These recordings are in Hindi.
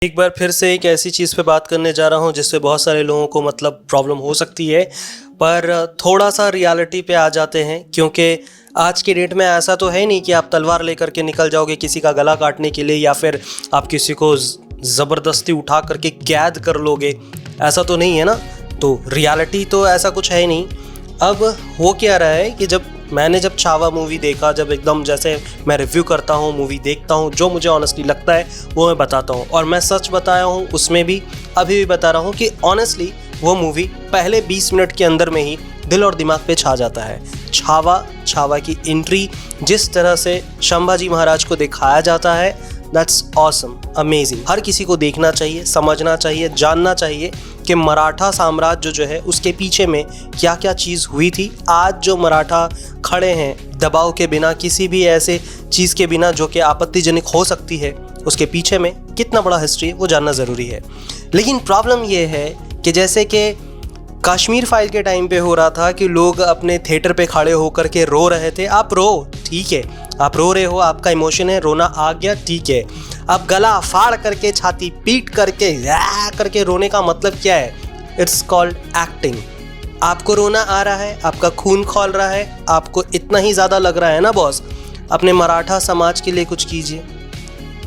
एक बार फिर से एक ऐसी चीज़ पे बात करने जा रहा हूँ जिससे बहुत सारे लोगों को मतलब प्रॉब्लम हो सकती है, पर थोड़ा सा रियलिटी पे आ जाते हैं। क्योंकि आज की डेट में ऐसा तो है नहीं कि आप तलवार लेकर के निकल जाओगे किसी का गला काटने के लिए, या फिर आप किसी को ज़बरदस्ती उठा करके कैद कर लोगे, ऐसा तो नहीं है ना। तो रियलिटी तो ऐसा कुछ है नहीं। अब हो क्या रहा है कि जब छावा मूवी देखा, जब एकदम जैसे मैं रिव्यू करता हूँ, मूवी देखता हूँ, जो मुझे ऑनेस्टली लगता है वो मैं बताता हूँ, और मैं सच बताया हूँ उसमें भी, अभी भी बता रहा हूँ कि ऑनेस्टली वो मूवी पहले 20 मिनट के अंदर में ही दिल और दिमाग पे छा जाता है। छावा की एंट्री, जिस तरह से संभाजी महाराज को दिखाया जाता है, दैट्स ऑसम, अमेजिंग। हर किसी को देखना चाहिए, समझना चाहिए, जानना चाहिए कि मराठा साम्राज्य जो है उसके पीछे में क्या क्या चीज़ हुई थी। आज जो मराठा खड़े हैं दबाव के बिना, किसी भी ऐसे चीज़ के बिना जो कि आपत्तिजनक हो सकती है, उसके पीछे में कितना बड़ा हिस्ट्री है वो जानना ज़रूरी है। लेकिन प्रॉब्लम ये है कि जैसे कि कश्मीर फाइल के टाइम पे हो रहा था कि लोग अपने थिएटर पे खड़े होकर के रो रहे थे। आप रो, ठीक है, आप रो रहे हो, आपका इमोशन है, रोना आ गया, ठीक है। अब गला फाड़ करके, छाती पीट करके करके रोने का मतलब क्या है? It's called acting. आपको रोना आ रहा है, आपका खून खौल रहा है, आपको इतना ही ज़्यादा लग रहा है ना बॉस, अपने मराठा समाज के लिए कुछ कीजिए।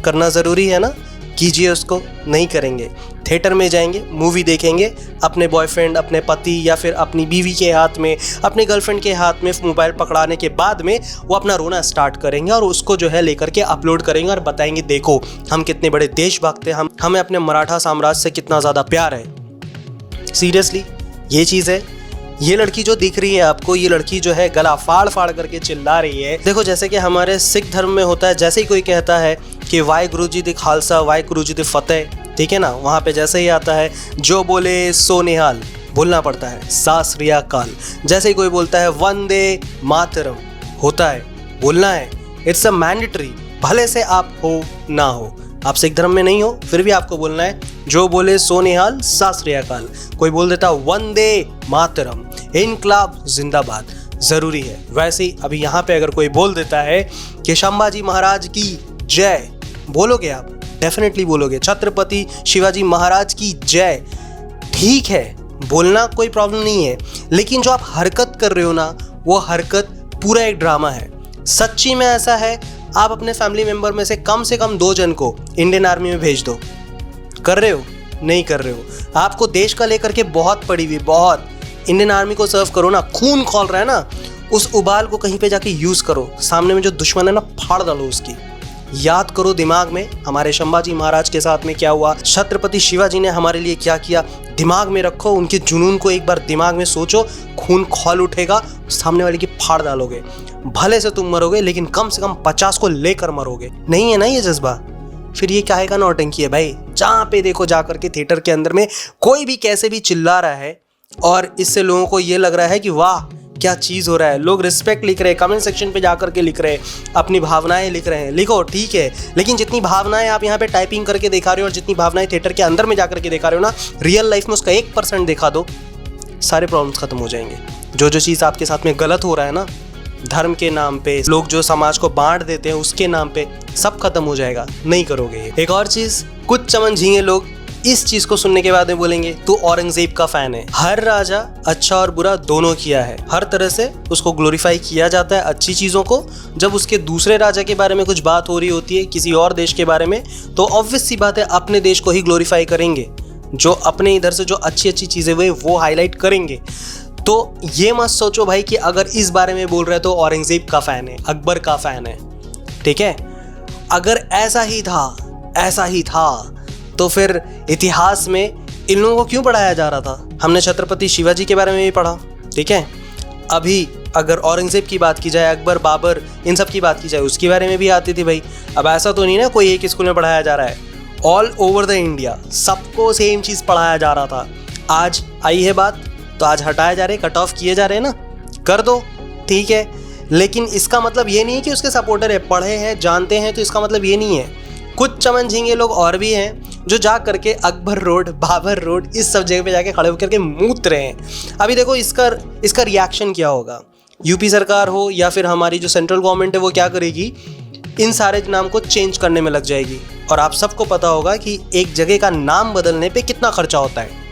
करना ज़रूरी है ना, कीजिए। उसको नहीं करेंगे, थिएटर में जाएंगे, मूवी देखेंगे, अपने बॉयफ्रेंड, अपने पति या फिर अपनी बीवी के हाथ में, अपने गर्लफ्रेंड के हाथ में मोबाइल पकड़ाने के बाद में वो अपना रोना स्टार्ट करेंगे और उसको जो है लेकर के अपलोड करेंगे और बताएंगे देखो हम कितने बड़े देशभक्त हैं, हमें अपने मराठा साम्राज्य से कितना ज़्यादा प्यार है। सीरियसली ये चीज़ है। ये लड़की जो दिख रही है आपको, ये लड़की जो है गला फाड़ फाड़ करके चिल्ला रही है। देखो, जैसे कि हमारे सिख धर्म में होता है, जैसे ही कोई कहता है कि वाहिगुरु जी दी खालसा वाहिगुरु जी दी फतेह, ठीक है ना, वहाँ पे जैसे ही आता है जो बोले सो निहाल, बोलना पड़ता है सत श्री अकाल। जैसे ही कोई बोलता है वंदे मातरम, होता है, बोलना है, इट्स अ मैंडेटरी, भले से आप हो ना हो, आप सिख धर्म में नहीं हो फिर भी आपको बोलना है, जो बोले सो निहाल सत श्री अकाल। कोई बोल देता वंदे मातरम, इनकलाब जिंदाबाद, ज़रूरी है। वैसे ही अभी यहाँ पे अगर कोई बोल देता है कि संभाजी महाराज की जय, बोलोगे आप? डेफिनेटली बोलोगे। छत्रपति शिवाजी महाराज की जय, ठीक है, बोलना कोई प्रॉब्लम नहीं है। लेकिन जो आप हरकत कर रहे हो ना, वो हरकत पूरा एक ड्रामा है। सच्ची में ऐसा है, आप अपने फैमिली मेंबर में से कम 2 जन को इंडियन आर्मी में भेज दो, कर रहे हो? नहीं कर रहे हो। आपको देश का लेकर के बहुत पड़ी हुई, बहुत, इंडियन आर्मी को सर्व करो ना, खून खौल रहा है ना, उस उबाल को कहीं पे जाके यूज़ करो, सामने में जो दुश्मन है ना फाड़ डालो उसकी। याद करो दिमाग में हमारे संभाजी महाराज के साथ में क्या हुआ, छत्रपति शिवाजी ने हमारे लिए क्या किया, दिमाग में रखो, उनके जुनून को एक बार दिमाग में सोचो, खून खौल उठेगा, सामने वाले की फाड़ डालोगे। भले से तुम मरोगे लेकिन कम से कम 50 को लेकर मरोगे। नहीं है ना ये जज्बा, फिर ये काहे का नौटंकी है भाई? जहाँ पे देखो जा करके थिएटर के अंदर में कोई भी कैसे भी चिल्ला रहा है, और इससे लोगों को ये लग रहा है कि वाह क्या चीज़ हो रहा है। लोग रिस्पेक्ट लिख रहे हैं, कमेंट सेक्शन पे जा करके लिख रहे हैं, अपनी भावनाएं लिख रहे हैं, लिखो, ठीक है, लेकिन जितनी भावनाएं आप यहाँ पे टाइपिंग करके दिखा रहे हो और जितनी भावनाएं थिएटर के अंदर में जा करके दिखा रहे हो ना, रियल लाइफ में उसका 1% दिखा दो, सारे प्रॉब्लम्स खत्म हो जाएंगे। जो चीज़ आपके साथ में गलत हो रहा है ना, धर्म के नाम पे लोग जो समाज को बांट देते हैं उसके नाम पे, सब खत्म हो जाएगा। नहीं करोगे ये। एक और चीज़, कुछ चमन झींगे लोग इस चीज़ को सुनने के बाद में बोलेंगे तू औरंगजेब का फैन है। हर राजा अच्छा और बुरा दोनों किया है, हर तरह से उसको ग्लोरीफाई किया जाता है अच्छी चीज़ों को। जब उसके दूसरे राजा के बारे में कुछ बात हो रही होती है, किसी और देश के बारे में, तो ऑब्वियस सी बात है अपने देश को ही ग्लोरीफाई करेंगे। जो अपने इधर से जो अच्छी चीज़ें हुई वो हाईलाइट करेंगे। तो ये मत सोचो भाई कि अगर इस बारे में बोल रहे तो औरंगजेब का फ़ैन है, अकबर का फ़ैन है, ठीक है। अगर ऐसा ही था तो फिर इतिहास में इन लोगों को क्यों पढ़ाया जा रहा था? हमने छत्रपति शिवाजी के बारे में भी पढ़ा, ठीक है। अभी अगर औरंगजेब की बात की जाए, अकबर, बाबर, इन सब की बात की जाए, उसके बारे में भी आती थी भाई। अब ऐसा तो नहीं ना कोई एक स्कूल में पढ़ाया जा रहा है, ऑल ओवर द इंडिया सबको सेम चीज़ पढ़ाया जा रहा था। आज आई है बात तो आज हटाए जा रहे, कट ऑफ किए जा रहे हैं ना, कर दो, ठीक है। लेकिन इसका मतलब ये नहीं है कि उसके सपोर्टर है, पढ़े हैं, जानते हैं, तो इसका मतलब ये नहीं है। कुछ चमन झींगे लोग और भी हैं जो जा करके अकबर रोड, बाबर रोड, इस सब जगह पे जाके खड़े होकर के मूत रहे हैं। अभी देखो इसका रिएक्शन क्या होगा। यूपी सरकार हो या फिर हमारी जो सेंट्रल गवर्नमेंट है वो क्या करेगी इन सारे नाम को चेंज करने में लग जाएगी। और आप सबको पता होगा कि एक जगह का नाम बदलने पे कितना खर्चा होता है।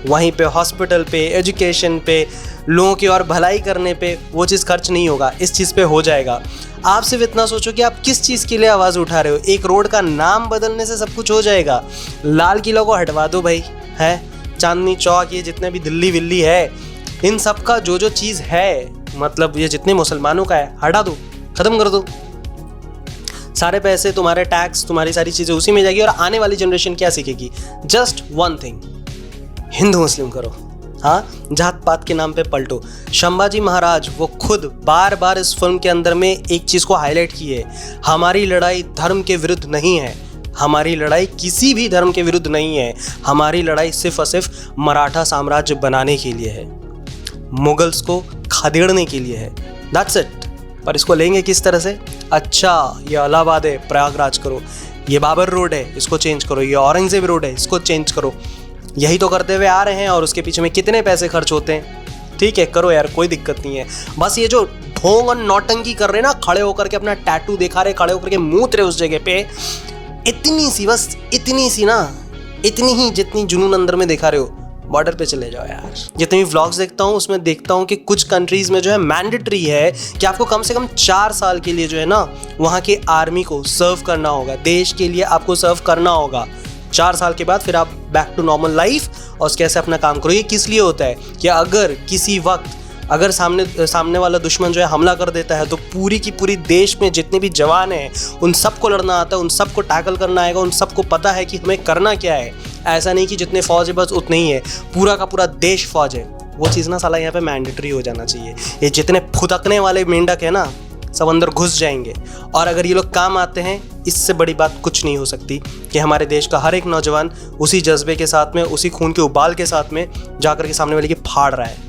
वहीं पे हॉस्पिटल पे, एजुकेशन पे, लोगों की और भलाई करने पे वो चीज़ खर्च नहीं होगा, इस चीज़ पे हो जाएगा। आप सिर्फ इतना सोचो कि आप किस चीज़ के लिए आवाज़ उठा रहे हो। एक रोड का नाम बदलने से सब कुछ हो जाएगा। लाल किला को हटवा दो भाई, है चांदनी चौक, ये जितने भी दिल्ली विल्ली है, इन सब का जो चीज़ है, मतलब ये जितने मुसलमानों का है, हटा दो, ख़त्म कर दो। सारे पैसे, तुम्हारे टैक्स, तुम्हारी सारी चीज़ें उसी में जाएगी। और आने वाली जनरेशन क्या सीखेगी? जस्ट वन थिंग, हिंदू मुस्लिम करो, हाँ, जात पात के नाम पे पलटो। संभाजी महाराज वो खुद बार बार इस फिल्म के अंदर में एक चीज़ को हाईलाइट की है, हमारी लड़ाई धर्म के विरुद्ध नहीं है, हमारी लड़ाई किसी भी धर्म के विरुद्ध नहीं है, हमारी लड़ाई सिर्फ और सिर्फ मराठा साम्राज्य बनाने के लिए है, मुगल्स को खदेड़ने के लिए है। That's it. पर इसको लेंगे किस तरह से? अच्छा, ये इलाहाबाद है, प्रयागराज करो, ये बाबर रोड है, इसको चेंज करो, ये औरंगजेब रोड है, इसको चेंज करो। यही तो करते हुए आ रहे हैं और उसके पीछे में कितने पैसे खर्च होते हैं। ठीक है, करो यार, कोई दिक्कत नहीं है। बस ये जो ढोंग और नौटंकी कर रहे ना, खड़े होकर के अपना टैटू दिखा रहे, खड़े होकर के मूत रहे उस जगह पे, इतनी सी, बस इतनी सी ना, इतनी ही जितनी जुनून अंदर में दिखा रहे हो, बॉर्डर पे चले जाओ यार। जितने भी व्लॉग्स देखता हूँ उसमें देखता हूँ कि कुछ कंट्रीज़ में जो है मैंडेटरी है कि आपको कम से कम 4 साल के लिए जो है ना वहाँ के आर्मी को सर्व करना होगा, देश के लिए आपको सर्व करना होगा। 4 साल के बाद फिर आप बैक टू नॉर्मल लाइफ और उसके ऐसे अपना काम करो। ये किस लिए होता है कि अगर किसी वक्त अगर सामने वाला दुश्मन जो है हमला कर देता है तो पूरी की पूरी देश में जितने भी जवान हैं उन सबको लड़ना आता है, उन सबको टैकल करना आएगा, उन सबको पता है कि हमें करना क्या है। ऐसा नहीं कि जितने फौज है बस उतने ही है, पूरा का पूरा देश फौज है। वो चीज़ ना साला यहाँ पे मैंडेटरी हो जाना चाहिए। ये जितने फुदकने वाले मेंढक है ना, सब अंदर घुस जाएंगे। और अगर ये लोग काम आते हैं, इससे बड़ी बात कुछ नहीं हो सकती कि हमारे देश का हर एक नौजवान उसी जज्बे के साथ में, उसी खून के उबाल के साथ में जाकर के सामने वाले की फाड़ रहा है।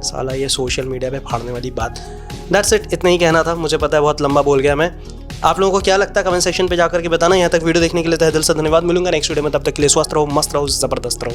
साला ये सोशल मीडिया पे फाड़ने वाली बात। दैट्स इट, इतना ही कहना था। मुझे पता है बहुत लंबा बोल गया मैं। आप लोगों को क्या लगता है कमेंट सेक्शन पे जाकर के बताना। यहाँ तक वीडियो देखने के लिए तहे दिल से धन्यवाद। मिलूंगा नेक्स्ट वीडियो में, तब तक के लिए स्वस्थ रहो, मस्त रहो, ज़बरदस्त रहो।